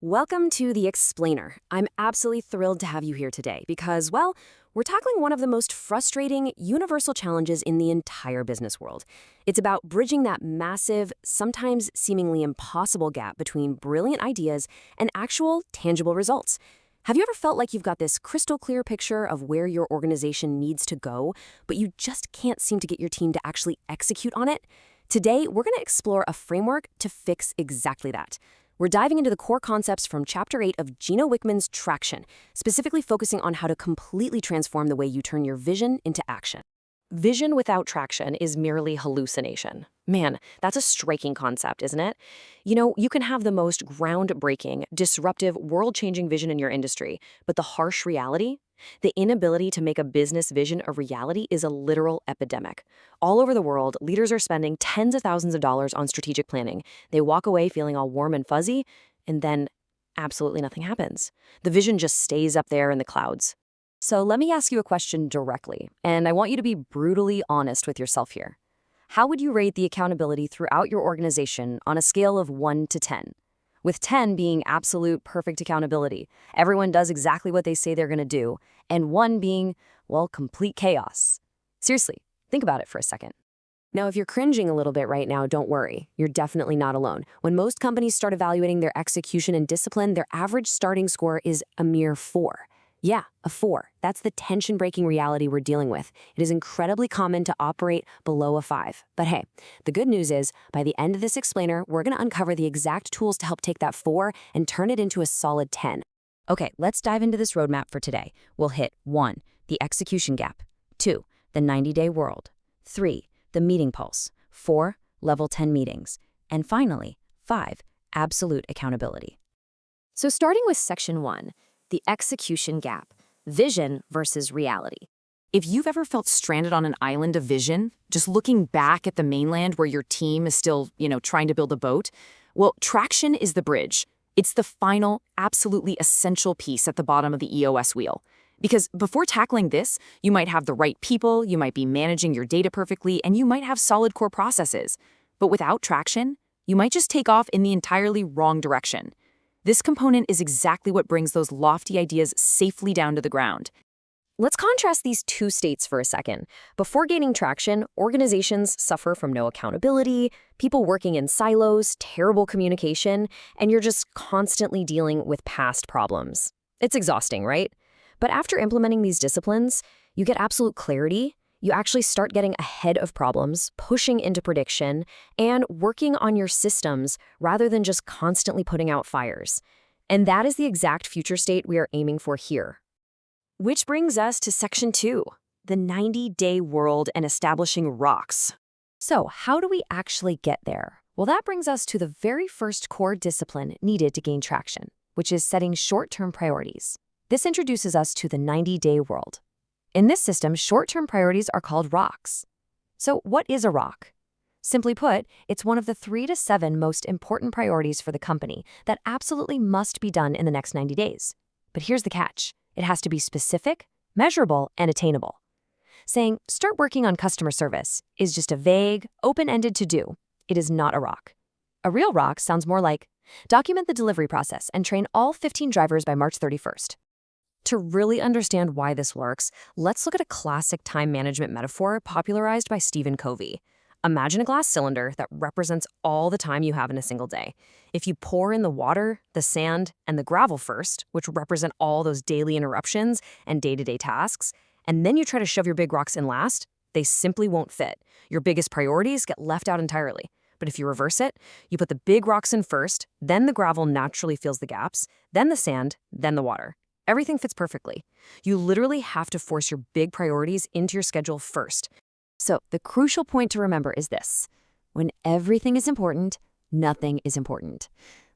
Welcome to The Explainer. I'm absolutely thrilled to have you here today because, well, we're tackling one of the most frustrating, universal challenges in the entire business world. It's about bridging that massive, sometimes seemingly impossible gap between brilliant ideas and actual, tangible results. Have you ever felt like you've got this crystal clear picture of where your organization needs to go, but you just can't seem to get your team to actually execute on it? Today, we're going to explore a framework to fix exactly that. We're diving into the core concepts from Chapter 8 of Gino Wickman's Traction, specifically focusing on how to completely transform the way you turn your vision into action. Vision without traction is merely hallucination. Man, that's a striking concept, isn't it? You can have the most groundbreaking, disruptive, world-changing vision in your industry, but the harsh reality? The inability to make a business vision a reality is a literal epidemic. All over the world, leaders are spending tens of thousands of dollars on strategic planning. They walk away feeling all warm and fuzzy, and then absolutely nothing happens. The vision just stays up there in the clouds. So let me ask you a question directly, and I want you to be brutally honest with yourself here. How would you rate the accountability throughout your organization on a scale of 1 to 10? With 10 being absolute perfect accountability, everyone does exactly what they say they're going to do, and 1 being, well, complete chaos. Seriously, think about it for a second. Now, if you're cringing a little bit right now, don't worry. You're definitely not alone. When most companies start evaluating their execution and discipline, their average starting score is a mere 4. Yeah, a 4. That's the tension-breaking reality we're dealing with. It is incredibly common to operate below a 5. But hey, the good news is, by the end of this explainer, we're going to uncover the exact tools to help take that 4 and turn it into a solid 10. Okay, let's dive into this roadmap for today. We'll hit 1, the execution gap, 2, the 90-day world, 3, the meeting pulse, 4, level 10 meetings, and finally, 5, absolute accountability. So starting with section 1, the execution gap, vision versus reality. If you've ever felt stranded on an island of vision, just looking back at the mainland where your team is still, trying to build a boat, well, traction is the bridge. It's the final, absolutely essential piece at the bottom of the EOS wheel. Because before tackling this, you might have the right people, you might be managing your data perfectly, and you might have solid core processes. But without traction, you might just take off in the entirely wrong direction. This component is exactly what brings those lofty ideas safely down to the ground. Let's contrast these two states for a second. Before gaining traction, organizations suffer from no accountability, people working in silos, terrible communication, and you're just constantly dealing with past problems. It's exhausting, right? But after implementing these disciplines, you get absolute clarity. You actually start getting ahead of problems, pushing into prediction, and working on your systems rather than just constantly putting out fires. And that is the exact future state we are aiming for here. Which brings us to section 2, the 90-day world and establishing rocks. So how do we actually get there? Well, that brings us to the very first core discipline needed to gain traction, which is setting short-term priorities. This introduces us to the 90-day world. In this system, short-term priorities are called rocks. So what is a rock? Simply put, it's one of the 3 to 7 most important priorities for the company that absolutely must be done in the next 90 days. But here's the catch. It has to be specific, measurable, and attainable. Saying, start working on customer service is just a vague, open-ended to-do. It is not a rock. A real rock sounds more like, document the delivery process and train all 15 drivers by March 31st. To really understand why this works, let's look at a classic time management metaphor popularized by Stephen Covey. Imagine a glass cylinder that represents all the time you have in a single day. If you pour in the water, the sand, and the gravel first, which represent all those daily interruptions and day-to-day tasks, and then you try to shove your big rocks in last, they simply won't fit. Your biggest priorities get left out entirely. But if you reverse it, you put the big rocks in first, then the gravel naturally fills the gaps, then the sand, then the water. Everything fits perfectly. You literally have to force your big priorities into your schedule first. So the crucial point to remember is this. When everything is important, nothing is important.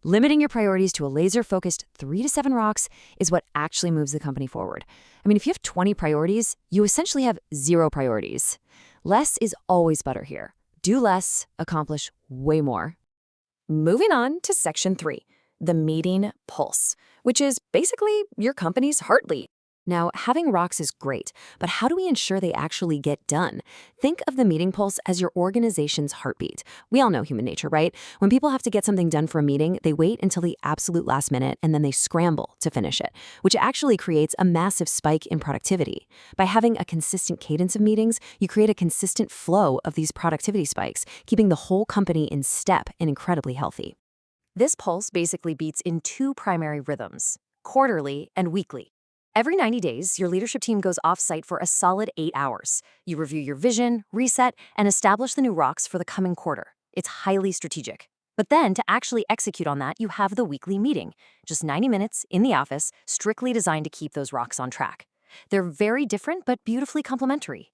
Limiting your priorities to a laser-focused 3 to 7 rocks is what actually moves the company forward. If you have 20 priorities, you essentially have 0 priorities. Less is always better here. Do less, accomplish way more. Moving on to section 3. The meeting pulse, which is basically your company's heartbeat. Now, having rocks is great, but how do we ensure they actually get done? Think of the meeting pulse as your organization's heartbeat. We all know human nature, right? When people have to get something done for a meeting, they wait until the absolute last minute and then they scramble to finish it, which actually creates a massive spike in productivity. By having a consistent cadence of meetings, you create a consistent flow of these productivity spikes, keeping the whole company in step and incredibly healthy. This pulse basically beats in two primary rhythms: quarterly and weekly. Every 90 days, your leadership team goes off-site for a solid 8 hours. You review your vision, reset, and establish the new rocks for the coming quarter. It's highly strategic. But then, to actually execute on that, you have the weekly meeting. Just 90 minutes in the office, strictly designed to keep those rocks on track. They're very different, but beautifully complementary.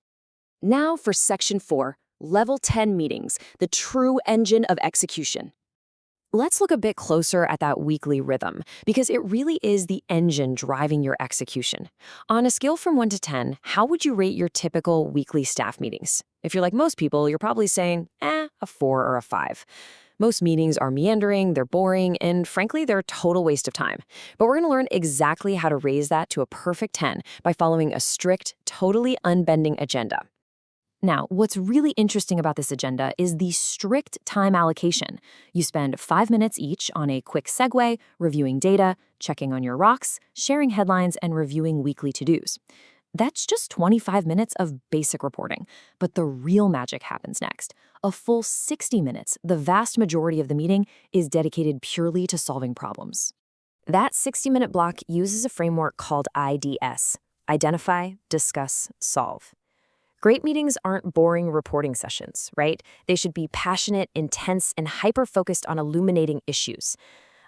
Now for Section 4, Level 10 meetings, the true engine of execution. Let's look a bit closer at that weekly rhythm, because it really is the engine driving your execution. On a scale from 1 to 10, how would you rate your typical weekly staff meetings? If you're like most people, you're probably saying, a 4 or a 5. Most meetings are meandering, they're boring, and frankly, they're a total waste of time. But we're going to learn exactly how to raise that to a perfect 10 by following a strict, totally unbending agenda. Now, what's really interesting about this agenda is the strict time allocation. You spend 5 minutes each on a quick segue, reviewing data, checking on your rocks, sharing headlines, and reviewing weekly to-dos. That's just 25 minutes of basic reporting. But the real magic happens next. A full 60 minutes, the vast majority of the meeting, is dedicated purely to solving problems. That 60-minute block uses a framework called IDS: Identify, Discuss, Solve. Great meetings aren't boring reporting sessions, right? They should be passionate, intense, and hyper-focused on illuminating issues.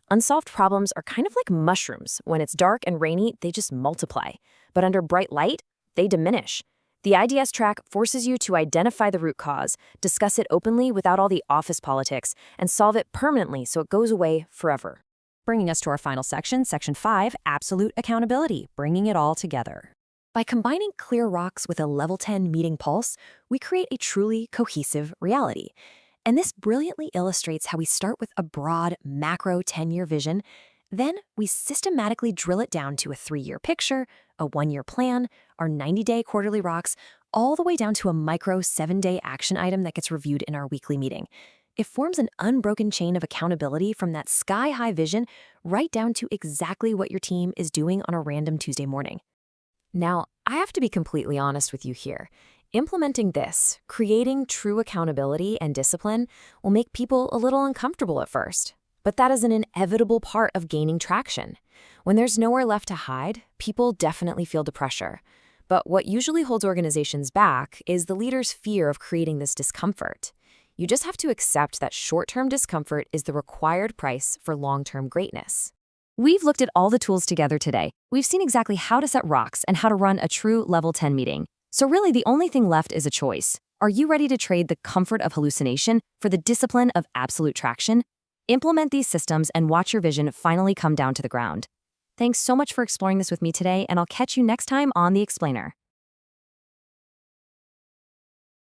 Unsolved problems are kind of like mushrooms. When it's dark and rainy, they just multiply. But under bright light, they diminish. The IDS track forces you to identify the root cause, discuss it openly without all the office politics, and solve it permanently so it goes away forever. Bringing us to our final section, Section 5, Absolute Accountability, bringing it all together. By combining clear rocks with a level 10 meeting pulse, we create a truly cohesive reality. And this brilliantly illustrates how we start with a broad, macro 10-year vision. Then we systematically drill it down to a 3-year picture, a 1-year plan, our 90-day quarterly rocks, all the way down to a micro 7-day action item that gets reviewed in our weekly meeting. It forms an unbroken chain of accountability from that sky-high vision right down to exactly what your team is doing on a random Tuesday morning. Now, I have to be completely honest with you here. Implementing this, creating true accountability and discipline, will make people a little uncomfortable at first. But that is an inevitable part of gaining traction. When there's nowhere left to hide, people definitely feel the pressure. But what usually holds organizations back is the leader's fear of creating this discomfort. You just have to accept that short-term discomfort is the required price for long-term greatness. We've looked at all the tools together today. We've seen exactly how to set rocks and how to run a true level 10 meeting. So really, the only thing left is a choice. Are you ready to trade the comfort of hallucination for the discipline of absolute traction? Implement these systems and watch your vision finally come down to the ground. Thanks so much for exploring this with me today, and I'll catch you next time on The Explainer.